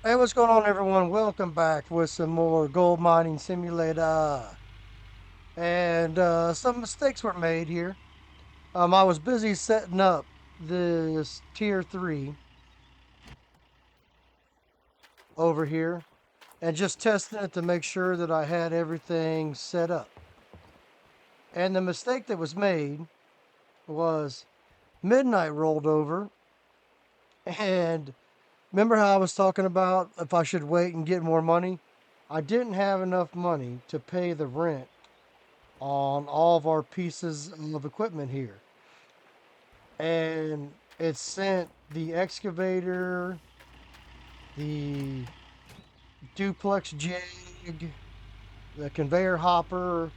Hey, what's going on, everyone? Welcome back with some more Gold Mining Simulator. And some mistakes were made here. I was busy setting up this Tier 3 over here and just testing it to make sure that I had everything set up. And the mistake that was made was midnight rolled over. And remember how I was talking about if I should wait and get more money? I didn't have enough money to pay the rent on all of our pieces of equipment here. And it sent the excavator, the duplex jig, the conveyor hopper,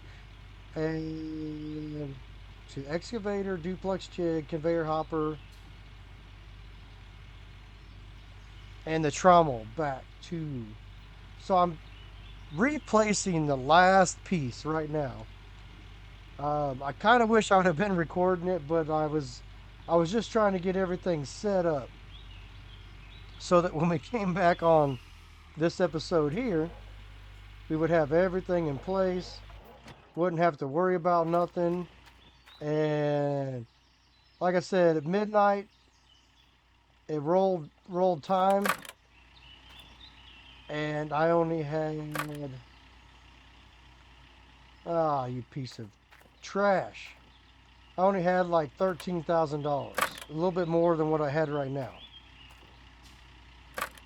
and to excavator, duplex jig, conveyor hopper, and the trommel back to. So I'm replacing the last piece right now. I kind of wish I would have been recording it, but I was just trying to get everything set up so that when we came back on this episode here, we would have everything in place, wouldn't have to worry about nothing. And like I said, at midnight, it rolled time, and I only had you piece of trash. I only had like $13,000, a little bit more than what I had right now.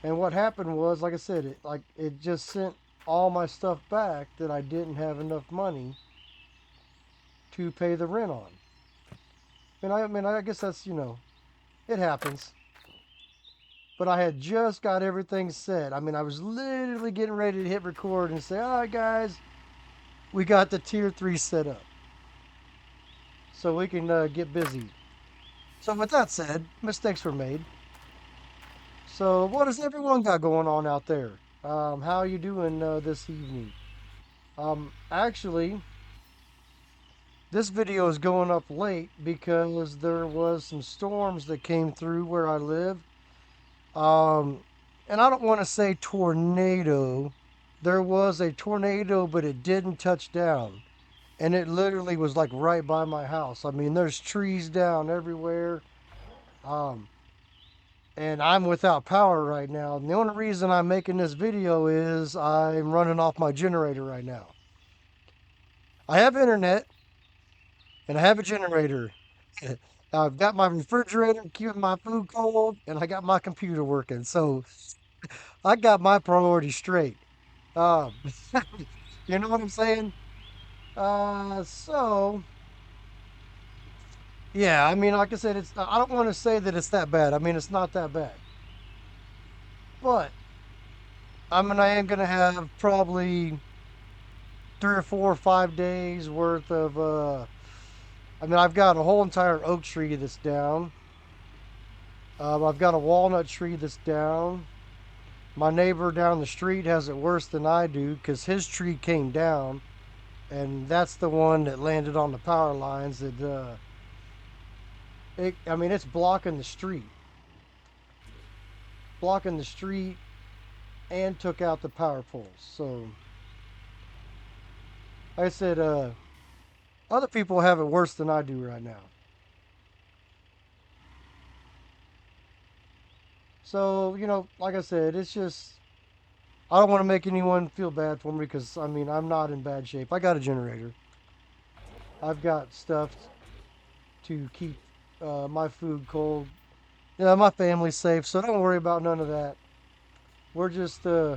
And what happened was, like I said, it just sent all my stuff back that I didn't have enough money to pay the rent on. And I guess that's, it happens. But I had just got everything set. I mean, I was literally getting ready to hit record and say, all right, guys, we got the tier 3 set up. So we can get busy. So, with that said, mistakes were made. So, what has everyone got going on out there? How are you doing this evening? Actually, this video is going up late because there was some storms that came through where I live. Um, and I don't want to say tornado. There was a tornado, but it didn't touch down. And it literally was like right by my house. I mean, there's trees down everywhere. Um, and I'm without power right now. And the only reason I'm making this video is I'm running off my generator right now. I have internet and I have a generator. I've got my refrigerator keeping my food cold, and I got my computer working. So I got my priorities straight. Um, you know what I'm saying? So yeah, I mean, like I said, it's. I don't want to say that it's that bad. I mean, it's not that bad, but I am gonna have probably 3 or 4 or 5 days worth of. I mean, I've got a whole entire oak tree that's down. I've got a walnut tree that's down. My neighbor down the street has it worse than I do because his tree came down, and that's the one that landed on the power lines. I mean, it's blocking the street, and took out the power poles. So, like I said, other people have it worse than I do right now. So, like I said, it's just I don't want to make anyone feel bad for me because I mean I'm not in bad shape. I got a generator. I've got stuff to keep my food cold. Yeah, my family's safe, so don't worry about none of that. We're just uh,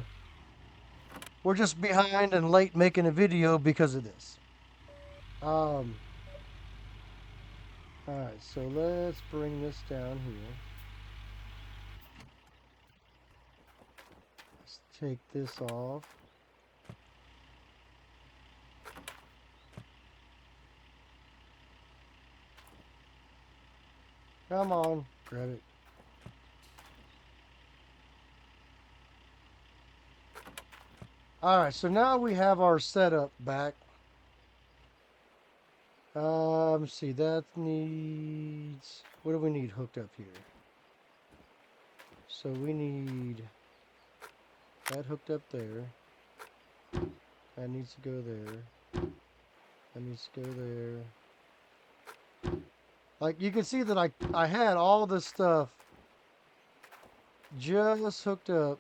we're just behind and late making a video because of this. Um, all right, so let's bring this down here. Let's take this off. Come on, grab it. All right, so now we have our setup back. Let's see, that needs. What do we need hooked up here? So we need That hooked up there. That needs to go there. That needs to go there. Like, you can see that I had all this stuff just hooked up.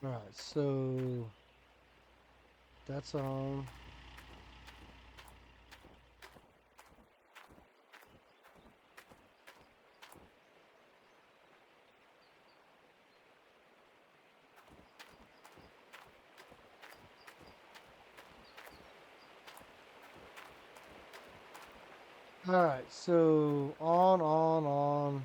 Alright, so that's on. Alright, so on.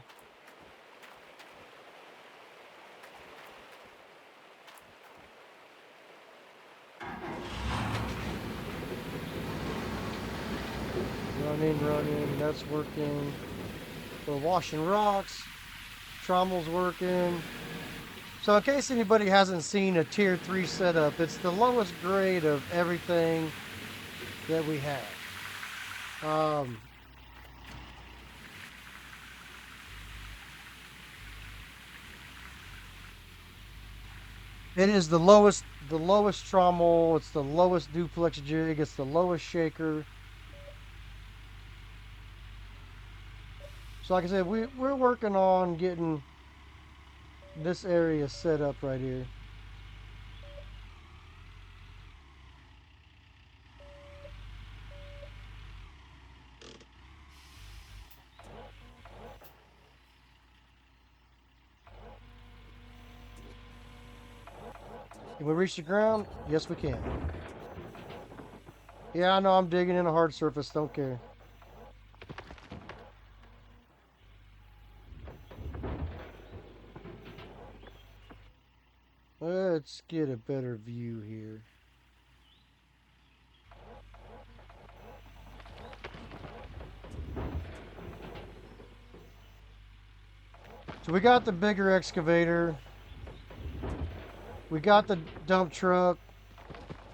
Running, that's working. We're washing rocks. Trommel's working. So in case anybody hasn't seen a tier 3 setup, it's the lowest grade of everything that we have. It is the lowest trommel, it's the lowest duplex jig, it's the lowest shaker. So like I said, we're working on getting this area set up right here. Can we reach the ground? Yes, we can. Yeah, I know I'm digging in a hard surface, don't care. Let's get a better view here. So we got the bigger excavator. We got the dump truck.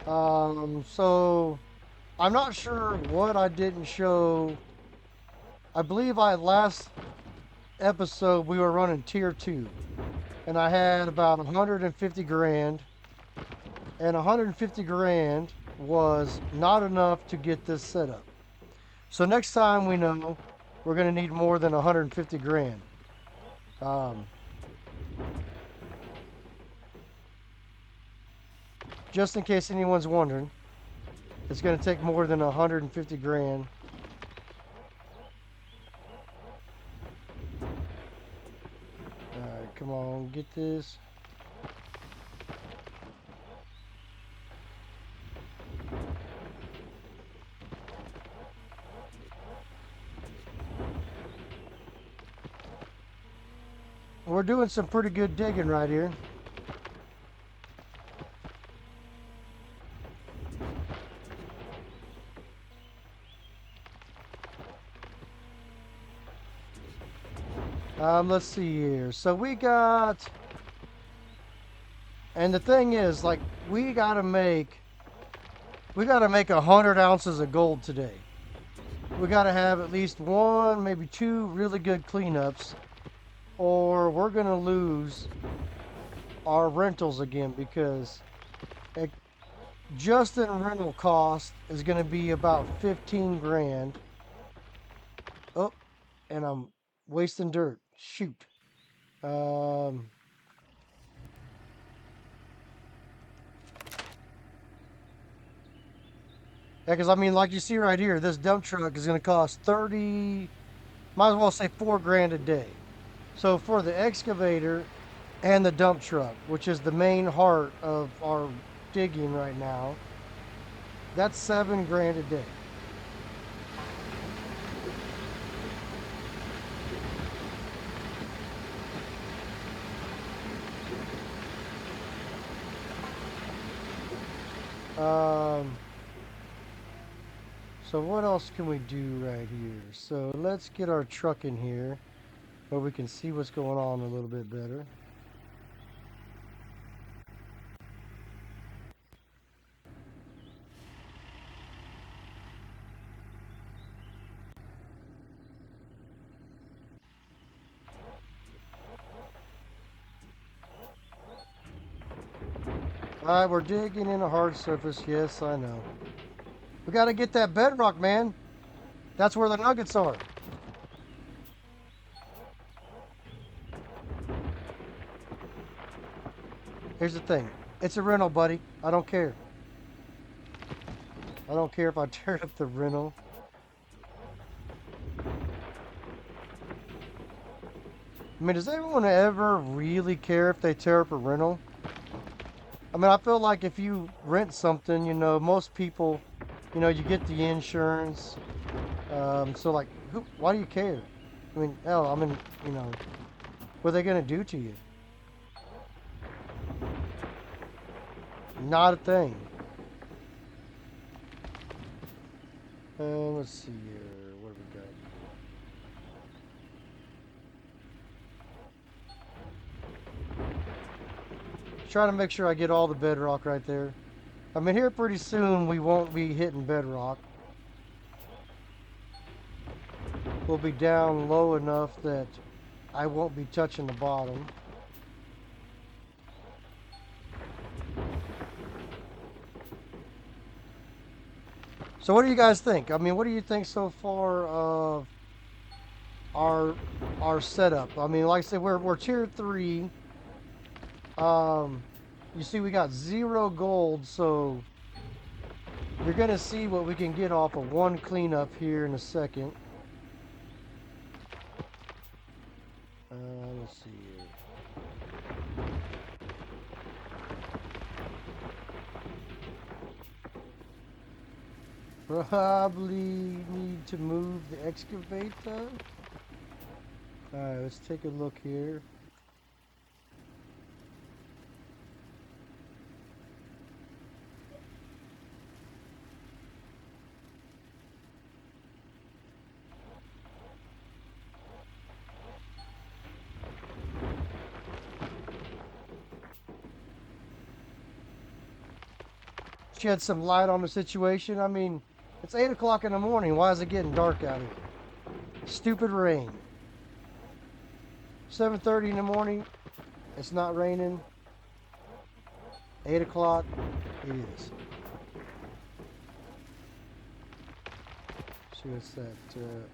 So I'm not sure what I didn't show. I believe last episode we were running tier 2. And I had about 150 grand. And 150 grand was not enough to get this set up. So next time we know we're going to need more than 150 grand. Just in case anyone's wondering, it's going to take more than 150 grand. Alright, come on, get this. We're doing some pretty good digging right here. Let's see here. So we got, and the thing is, like, we gotta make 100 ounces of gold today. We gotta have at least one, maybe two really good cleanups, or we're gonna lose our rentals again, because just in rental cost is gonna be about 15 grand. Oh, and I'm wasting dirt. Shoot. Yeah, because I mean, like you see right here, this dump truck is going to cost 30, might as well say 4 grand a day. So for the excavator and the dump truck, which is the main heart of our digging right now, that's 7 grand a day. So what else can we do right here? So let's get our truck in here where we can see what's going on a little bit better. Alright, we're digging in a hard surface. Yes, I know. We gotta get that bedrock, man. That's where the nuggets are. Here's the thing. It's a rental, buddy. I don't care. I don't care if I tear up the rental. I mean, does anyone ever really care if they tear up a rental? I mean, I feel like if you rent something, you know, most people, you know, you get the insurance. So like, why do you care? I mean, hell, I mean, you know, what are they gonna do to you? Not a thing. Let's see here. What do we got? Trying to make sure I get all the bedrock right there. I mean, here pretty soon we won't be hitting bedrock. We'll be down low enough that I won't be touching the bottom. So what do you guys think? I mean, what do you think so far of our setup? I mean, like I said, we're tier 3. You see we got 0 gold, so you're gonna see what we can get off of one cleanup here in a second. Let's see here. Probably need to move the excavator. Alright, let's take a look here. Shed some light on the situation. I mean, it's 8 o'clock in the morning. Why is it getting dark out here? Stupid rain. 7:30 in the morning. It's not raining. 8 o'clock. It is. See what's that?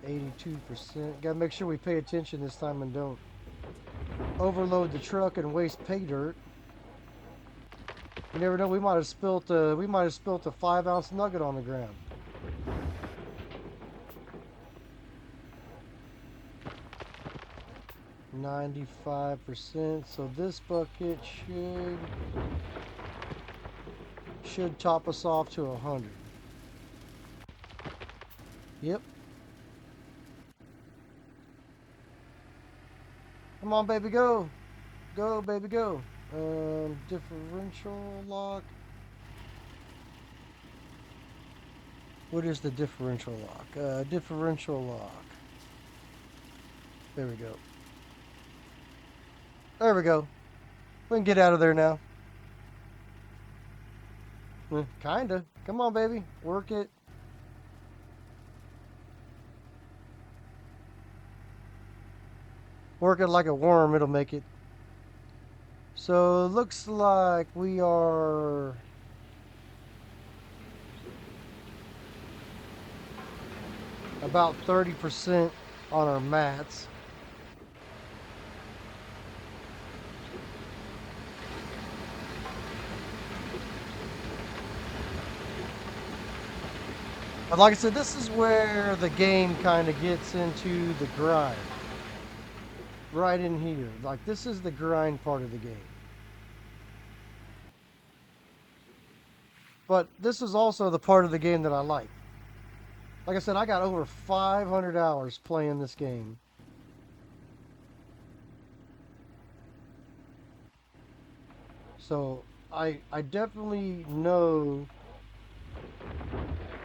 82%. Gotta make sure we pay attention this time and don't overload the truck and waste pay dirt. You never know. We might have spilt a 5-ounce nugget on the ground. %. So this bucket should top us off to 100. Yep. Come on, baby, go. Go, baby, go. Differential lock. What is the differential lock? Differential lock. There we go. There we go. We can get out of there now. Kinda. Come on, baby. Work it. Work it like a worm. It'll make it. So it looks like we are about 30% on our mats. But like I said, this is where the game kind of gets into the grind. Right in here. Like, this is the grind part of the game. But this is also the part of the game that I like. Like I said, I got over 500 hours playing this game. So I definitely know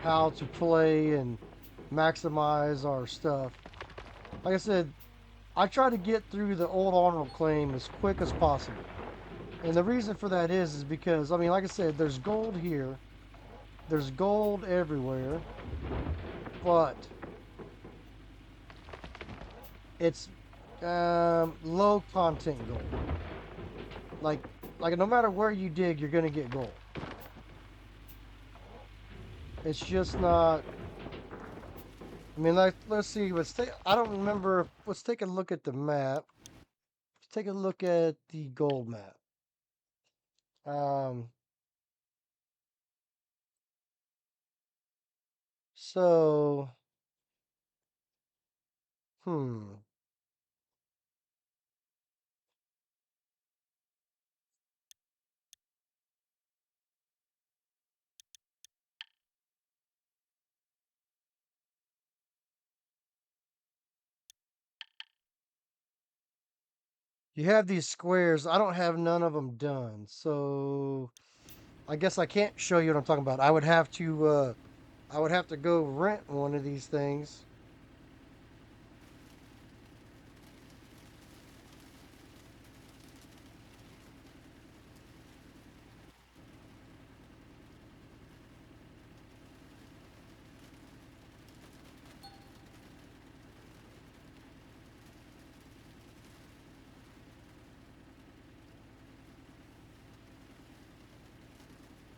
how to play and maximize our stuff. Like I said, I try to get through the old Arnold claim as quick as possible. And the reason for that is because, I mean, like I said, there's gold here. There's gold everywhere. But it's low content gold. Like, like no matter where you dig, you're gonna get gold. It's just not. I mean, like, let's see. Let's take. I don't remember. Let's take a look at the map. Let's take a look at the gold map. Um. So, hmm. You have these squares. I don't have none of them done. So, I guess I can't show you what I'm talking about. I would have to. I would have to go rent one of these things.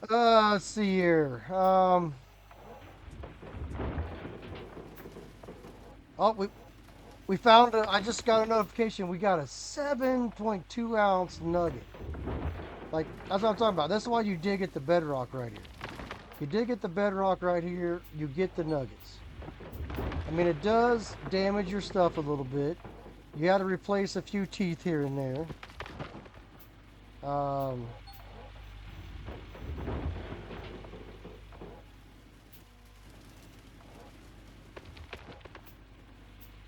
Let's see here. Oh, we found I just got a notification. We got a 7.2 ounce nugget. Like that's what I'm talking about. That's why you dig at the bedrock right here. You dig at the bedrock right here, you get the nuggets. I mean, it does damage your stuff a little bit. You got to replace a few teeth here and there. Um,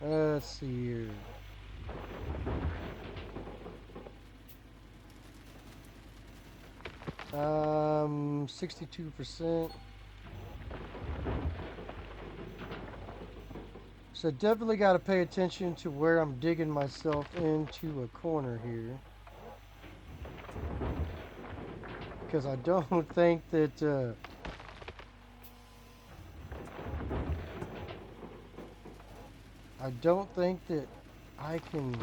let's see here. 62%. So definitely got to pay attention to where I'm digging myself into a corner here. Because I don't think that I don't think that I can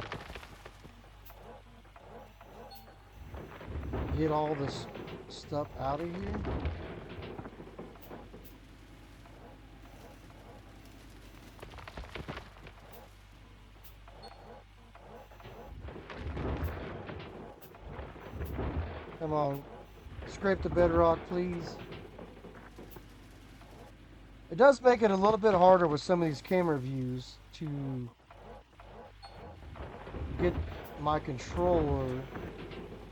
get all this stuff out of here. Come on, scrape the bedrock, please. It does make it a little bit harder with some of these camera views to get my controller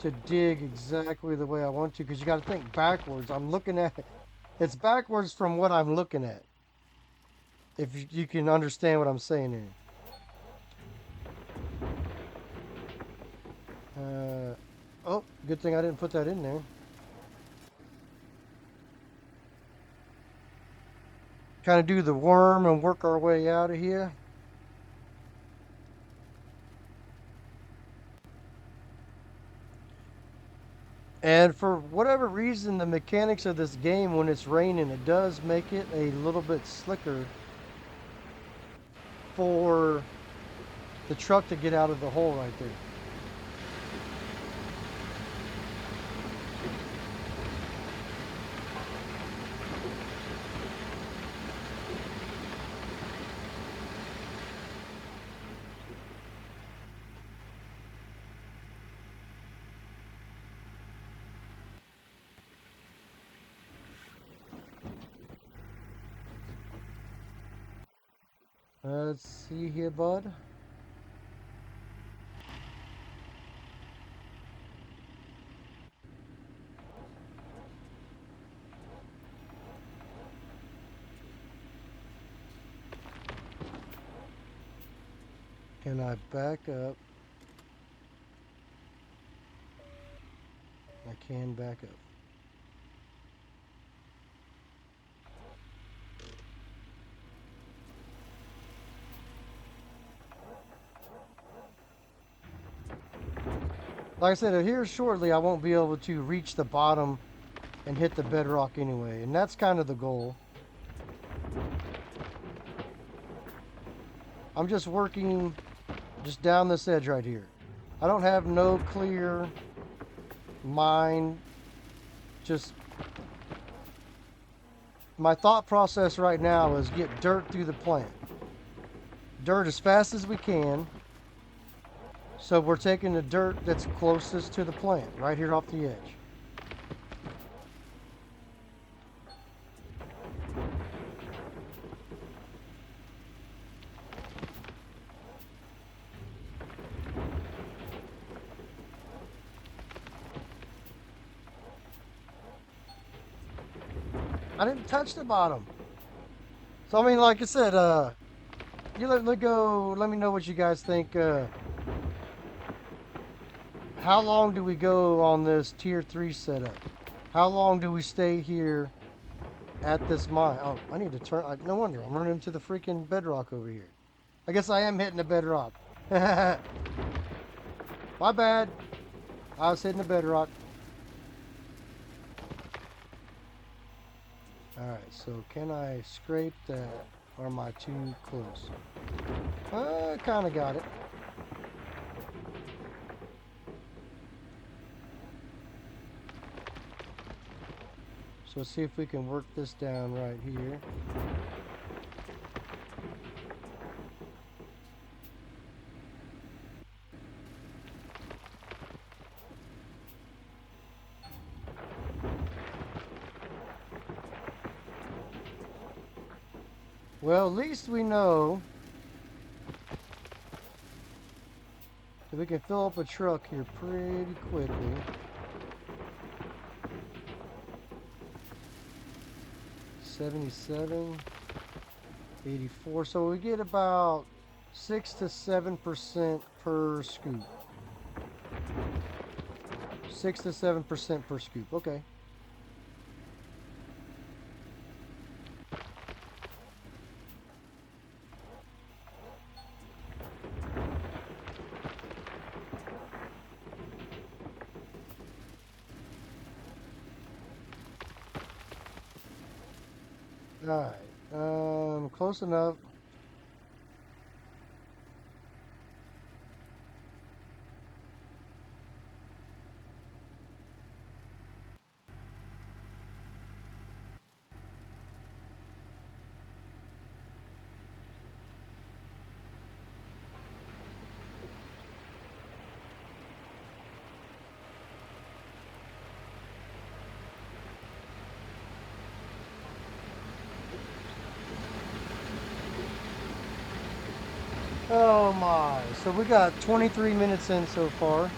to dig exactly the way I want to, because you got to think backwards. I'm looking at it's backwards from what I'm looking at. If you can understand what I'm saying here. Oh, good thing I didn't put that in there. Kind of do the worm and work our way out of here. And for whatever reason, the mechanics of this game, when it's raining, it does make it a little bit slicker for the truck to get out of the hole right there. Let's see here, bud. Can I back up? I can back up. Like I said, here shortly I won't be able to reach the bottom and hit the bedrock anyway, and that's kind of the goal. I'm just working just down this edge right here. I don't have no clear mind just my thought process right now is get dirt through the plant. Dirt as fast as we can. So we're taking the dirt that's closest to the plant, right here off the edge. I didn't touch the bottom. So I mean, like I said, you let me go. Let me know what you guys think. How long do we go on this tier 3 setup? How long do we stay here at this mine? Oh, I need to turn. No wonder I'm running into the freaking bedrock over here. I guess I am hitting the bedrock. My bad. I was hitting the bedrock. Alright, so can I scrape that? Or am I too close? I kind of got it. So let's see if we can work this down right here. Well, at least we know that we can fill up a truck here pretty quickly. $77, $84. So we get about 6 to 7% per scoop. 6 to 7% per scoop. Okay. Alright, close enough. Oh my, so we got 23 minutes in so far.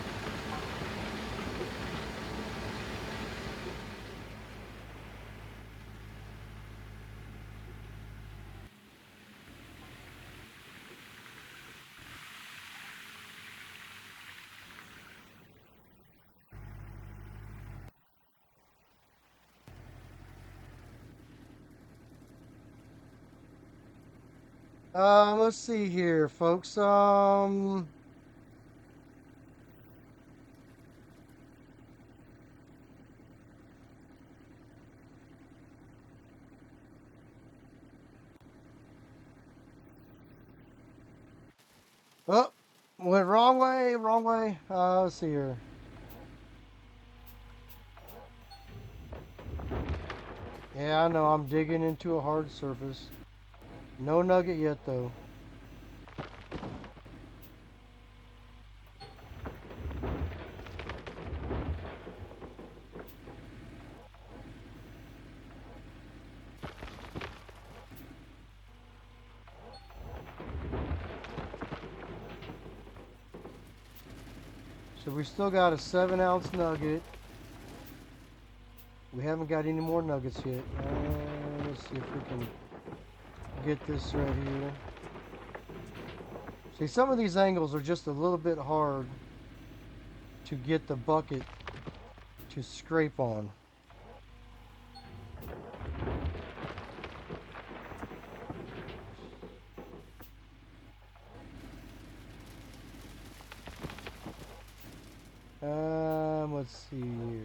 Let's see here, folks. Oh, went wrong way, wrong way. Let's see here. Yeah, I know, I'm digging into a hard surface. No nugget yet, though. So we still got a 7-ounce nugget. We haven't got any more nuggets yet. Let's see if we can get this right here. See, some of these angles are just a little bit hard to get the bucket to scrape on. Let's see here.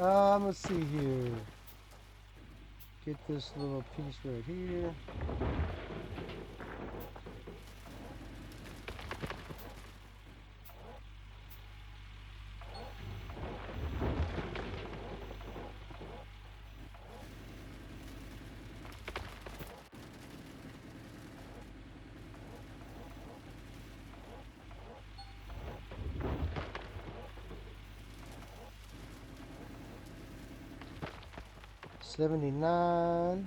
Let's see here. Get this little piece right here. $79.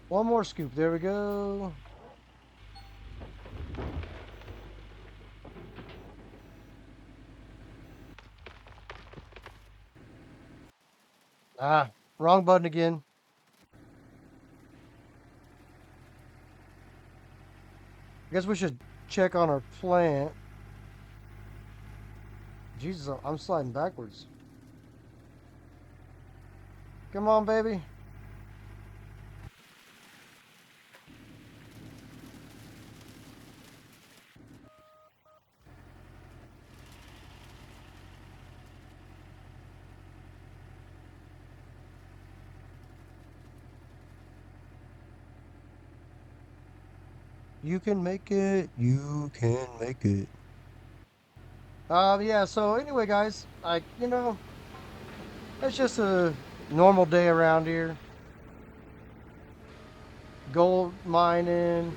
One more scoop. There we go. Ah, wrong button again. I guess we should check on our plant. Jesus, I'm sliding backwards. Come on, baby. You can make it. You can make it. Yeah, so anyway, guys, it's just a normal day around here. Gold mining,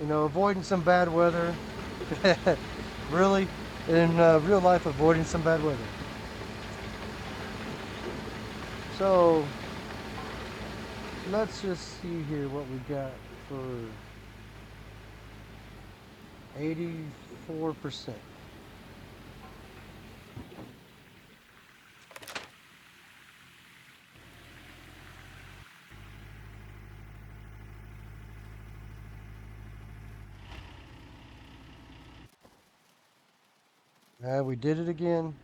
avoiding some bad weather. Really, in real life, avoiding some bad weather. So, let's just see here what we got for 84%. We did it again.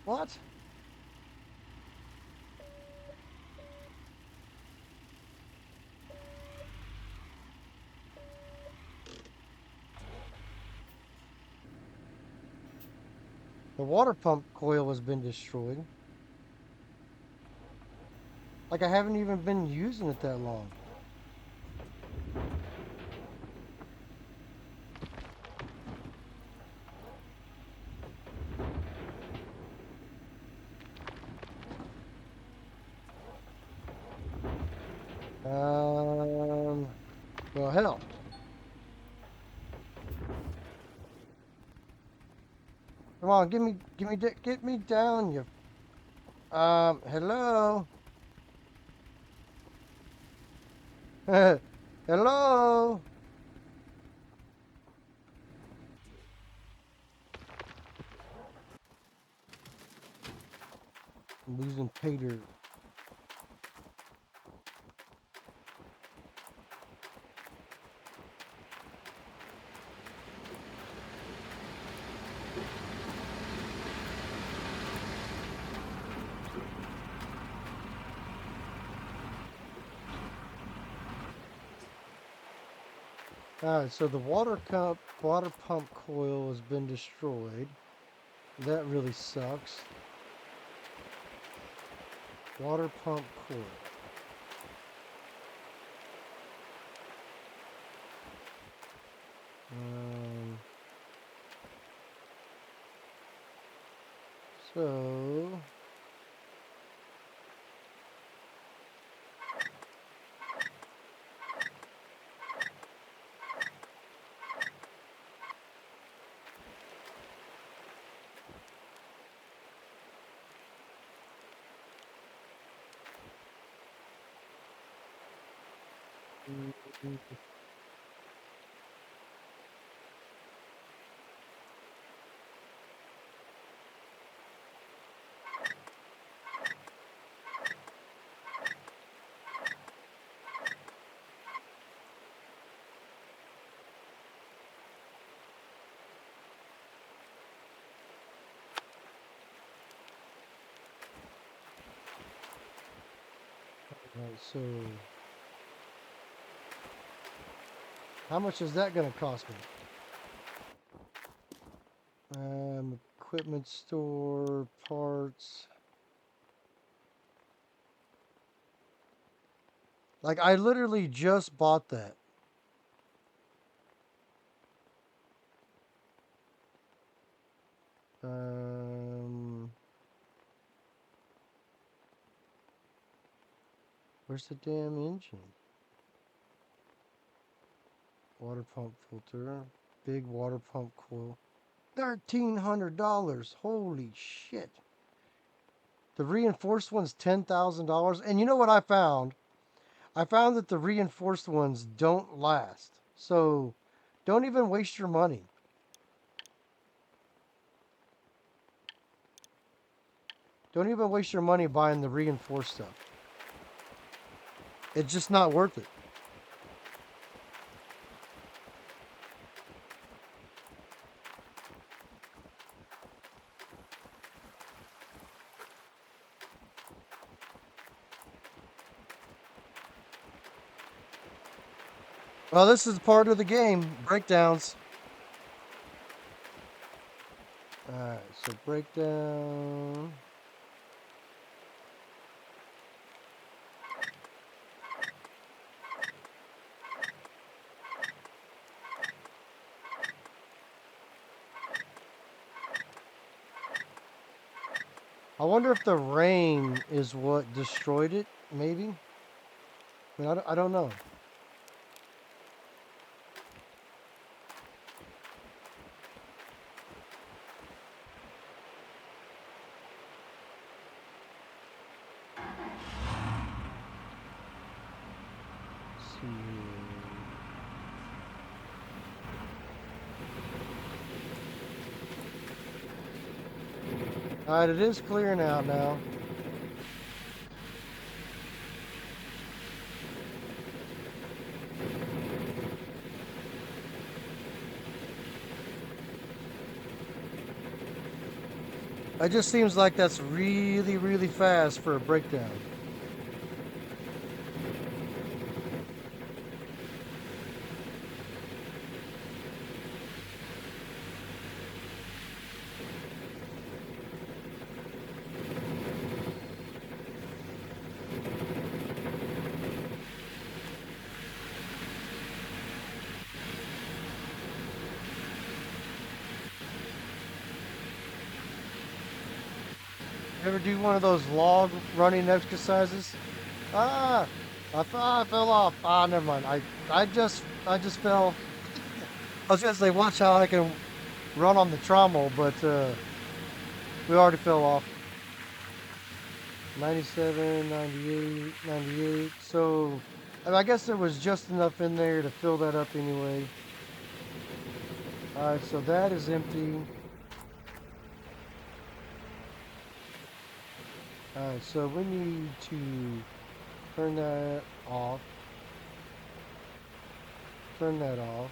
What? The water pump coil has been destroyed. Like I haven't even been using it that long. Well, hell. Come on, get me down, you. Hello. Hello. I'm losing pay dirt. Alright, so the water pump coil has been destroyed. That really sucks. Water pump coil. So Alright, so how much is that going to cost me? Equipment store, parts. Like, I literally just bought that. Where's the damn engine? Water pump filter. Big water pump coil. $1,300. Holy shit. The reinforced one's $10,000. And you know what I found? I found that the reinforced ones don't last. So don't even waste your money. Don't even waste your money buying the reinforced stuff. It's just not worth it. Well, this is part of the game. Breakdowns. Alright, so breakdown. I wonder if the rain is what destroyed it, maybe? I mean, I don't know. Let's see here. Alright, it is clearing out now. It just seems like that's really, really fast for a breakdown. You ever do one of those log running exercises? Ah, I thought I fell off. Ah, never mind. I just fell. I was gonna say, watch how I can run on the trommel, but we already fell off. 97, 98, 98. So, I guess there was just enough in there to fill that up anyway. Alright, so that is empty. Alright, so we need to turn that off. Turn that off.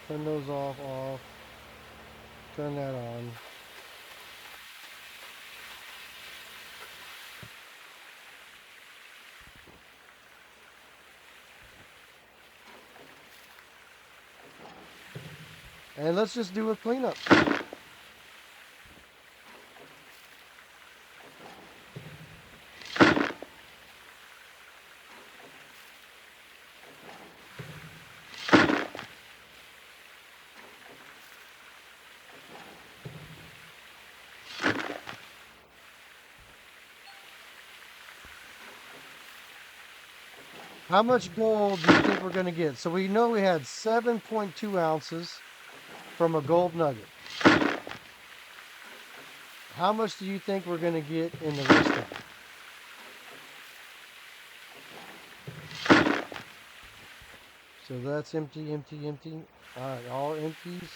Turn those off. Turn that on. And let's just do a cleanup. How much gold do you think we're going to get? So we know we had 7.2 ounces from a gold nugget. How much do you think we're going to get in the rest of it? so that's empty, empty, empty. Alright, all empties.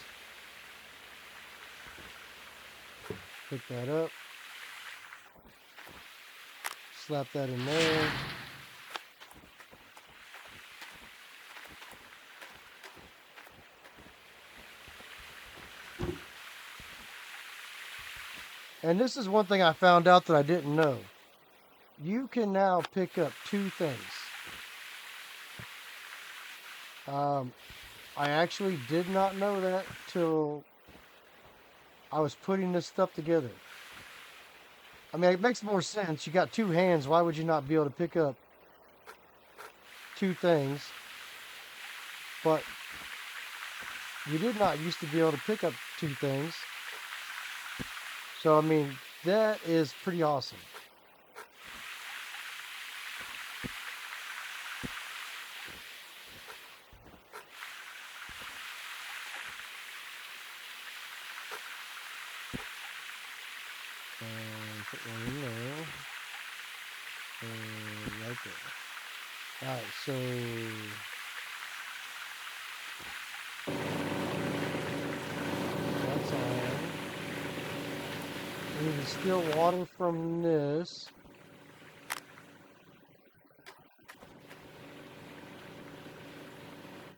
Pick that up. Slap that in there. And this is one thing I found out that I didn't know. You can now pick up two things. I actually did not know that till I was putting this stuff together. I mean, it makes more sense. You got two hands. Why would you not be able to pick up two things? But you did not used to be able to pick up two things. So, I mean, that is pretty awesome. And put one in there. And right there. Alright, so that's on. We need to steal water from this.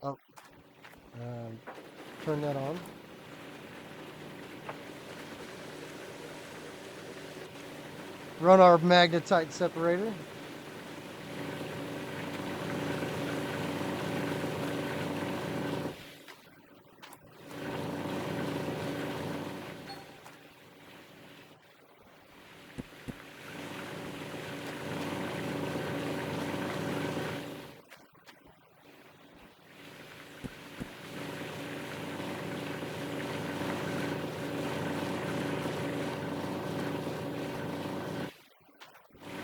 Oh. Turn that on. Run our magnetite separator.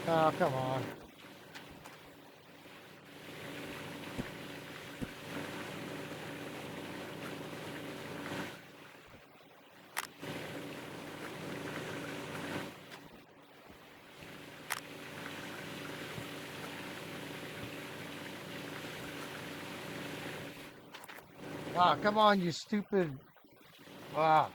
Oh, come on. Ah, come on, you stupid. Ah.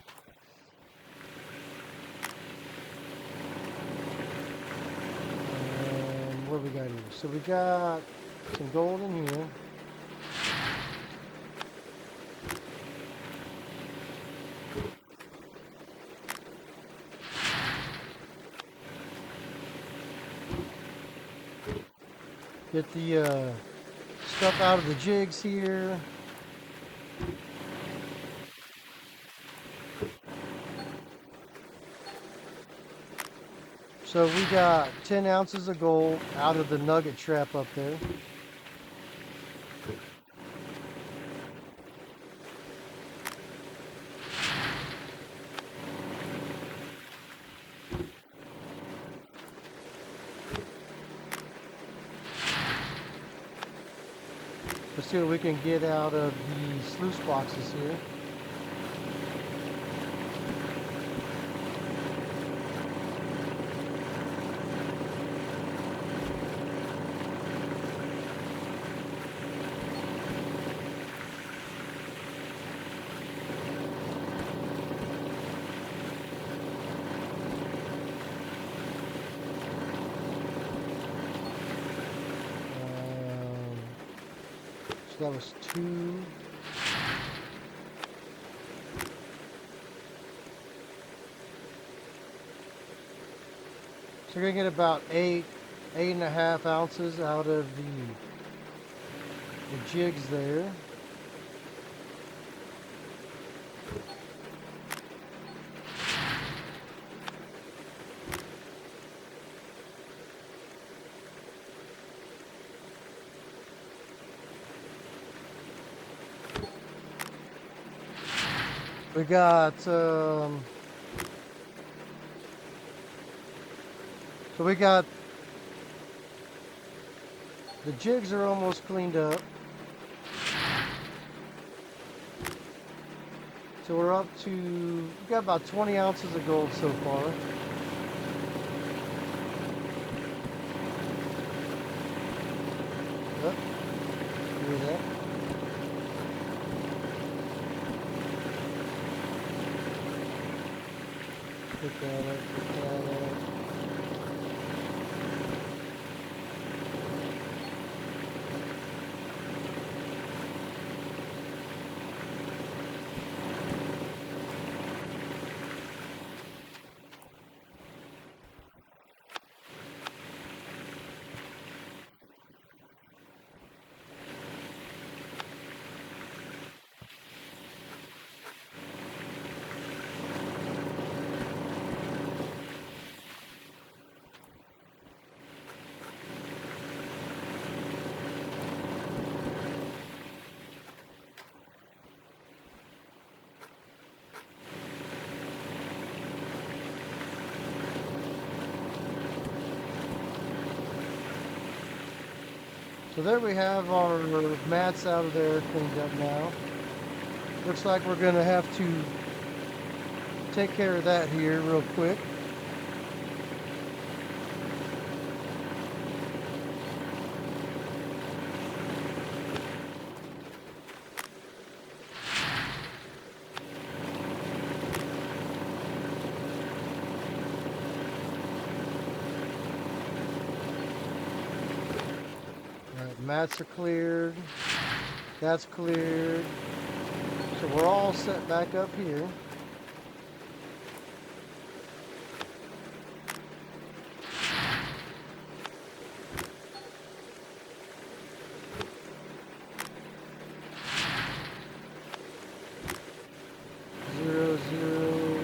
And what we got here? So we got some gold in here. Get the stuff out of the jigs here. So we got 10 ounces of gold out of the nugget trap up there. Let's see what we can get out of the sluice boxes here. That was 2. So we're gonna get about 8.5 ounces out of the jigs there. We got, so we got, the jigs are almost cleaned up. So we're up to, we got about 20 ounces of gold so far. Yep, hear that. Pick that up, pick that up. So there we have our mats out of there cleaned up now. Looks like we're going to have to take care of that here real quick. Alright, mats are cleared. That's cleared. So we're all set back up here. Zero, zero.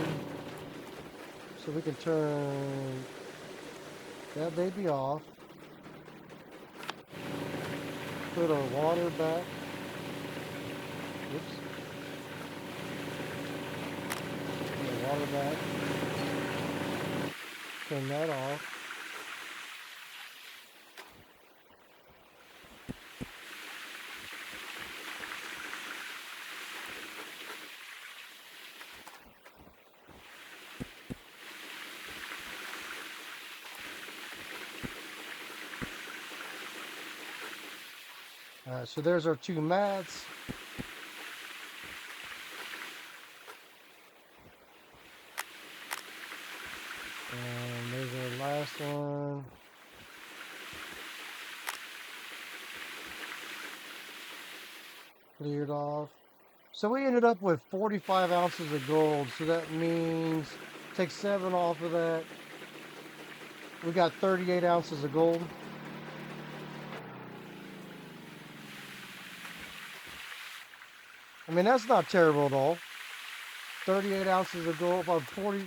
So we can turn that baby off. Put our water back. Oops. Put our water back. Turn that off. Alright, so there's our two mats. And there's our last one. Cleared off. So we ended up with 45 ounces of gold. So that means take 7 off of that. We got 38 ounces of gold. I mean, that's not terrible at all. 38 ounces of gold, about 40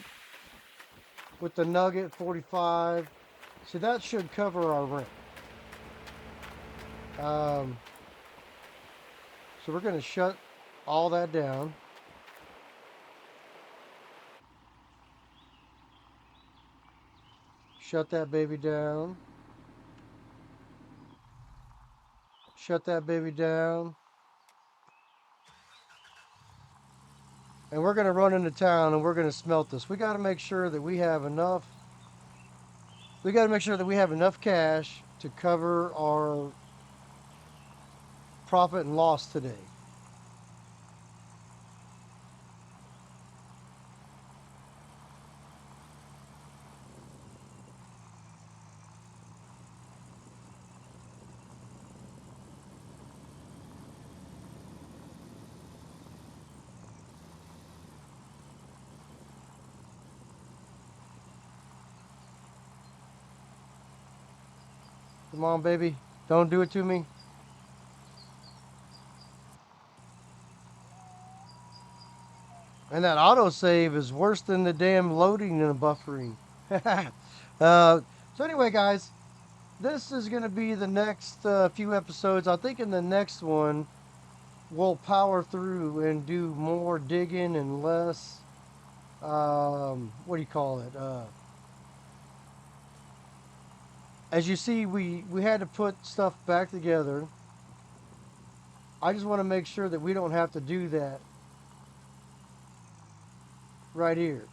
with the nugget, 45. So that should cover our rent. So we're going to shut all that down. Shut that baby down. Shut that baby down. And we're going to run into town and we're going to smelt this. We got to make sure that we have enough. We got to make sure that we have enough cash to cover our profit and loss today. Come on, baby. Don't do it to me. And that autosave is worse than the damn loading and buffering. So anyway, guys, this is going to be the next few episodes. I think in the next one, we'll power through and do more digging and less, what do you call it? As you see, we had to put stuff back together. I just want to make sure that we don't have to do that right here.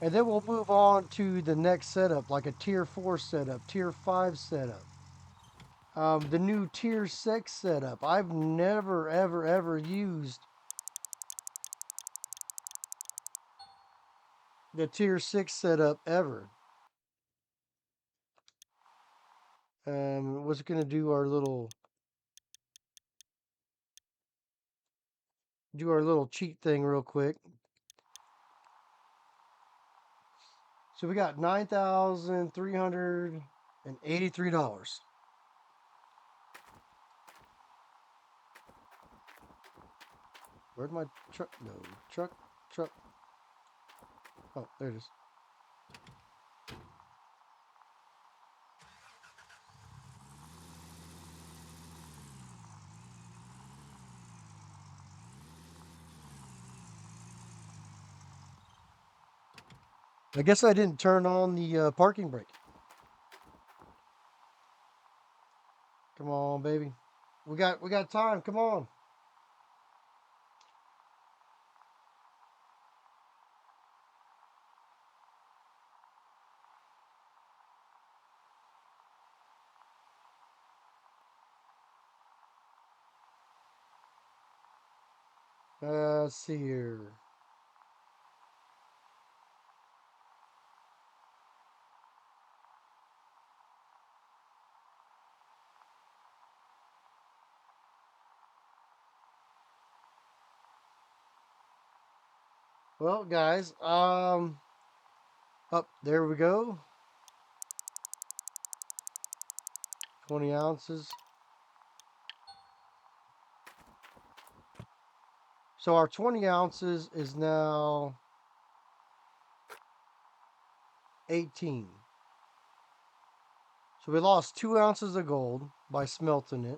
And then we'll move on to the next setup, like a tier 4 setup, tier 5 setup. The new tier 6 setup. I've never, ever used the tier 6 setup ever. Was going to do our little cheat thing real quick. So we got $9,383. Where'd my truck go? Truck. Oh, there it is. I guess I didn't turn on the parking brake. Come on, baby. We got time. Come on. Let's see here. Well, guys, up there we go. 20 ounces. So our 20 ounces is now 18. So we lost 2 ounces of gold by smelting it.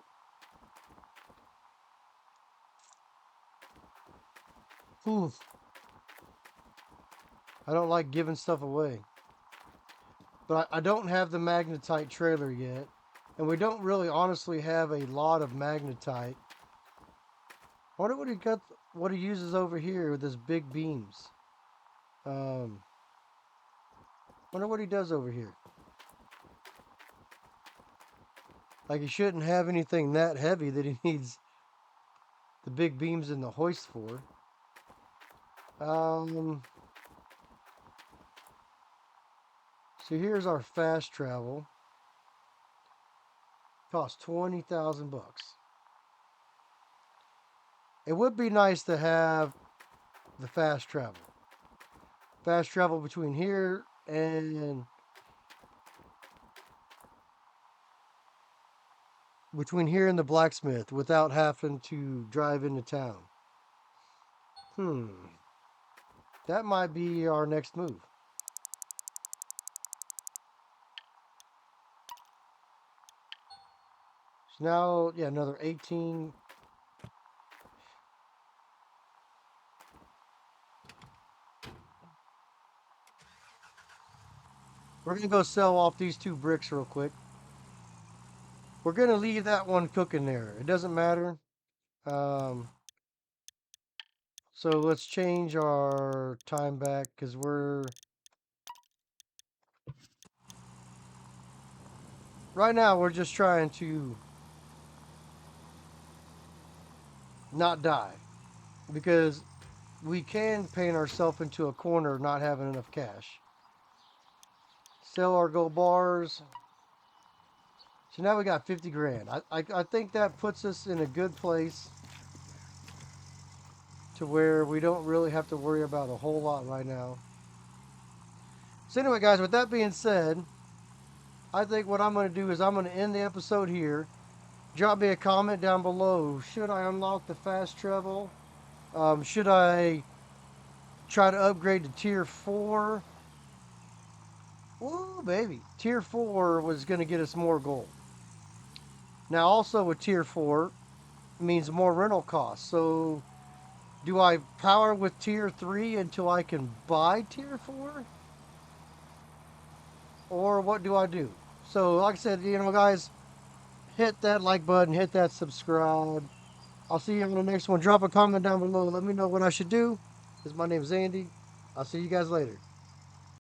Oof. I don't like giving stuff away. But I don't have the magnetite trailer yet. And we don't really honestly have a lot of magnetite. I wonder what he uses over here with his big beams. Wonder what he does over here. Like he shouldn't have anything that heavy that he needs the big beams in the hoist for. So here's our fast travel. Cost 20,000 bucks. It would be nice to have the fast travel. Fast travel between here and the blacksmith without having to drive into town. That might be our next move. So now, yeah, another 18. We're going to go sell off these 2 bricks real quick. We're going to leave that one cooking there. It doesn't matter. So let's change our time back because right now we're just trying to not die because we can paint ourselves into a corner not having enough cash. Sell our gold bars. So now we got 50 grand. I think that puts us in a good place to where we don't really have to worry about a whole lot right now. So anyway, guys, with that being said, I think what I'm going to do is I'm going to end the episode here. Drop me a comment down below. Should I unlock the fast travel? Should I try to upgrade to tier 4? Ooh, baby. Tier 4 was going to get us more gold. Now, also with tier 4 means more rental costs. So, do I power with tier 3 until I can buy tier 4? Or what do I do? So, like I said, guys, hit that like button, hit that subscribe. I'll see you on the next one. Drop a comment down below. Let me know what I should do. Because my name is Andy. I'll see you guys later.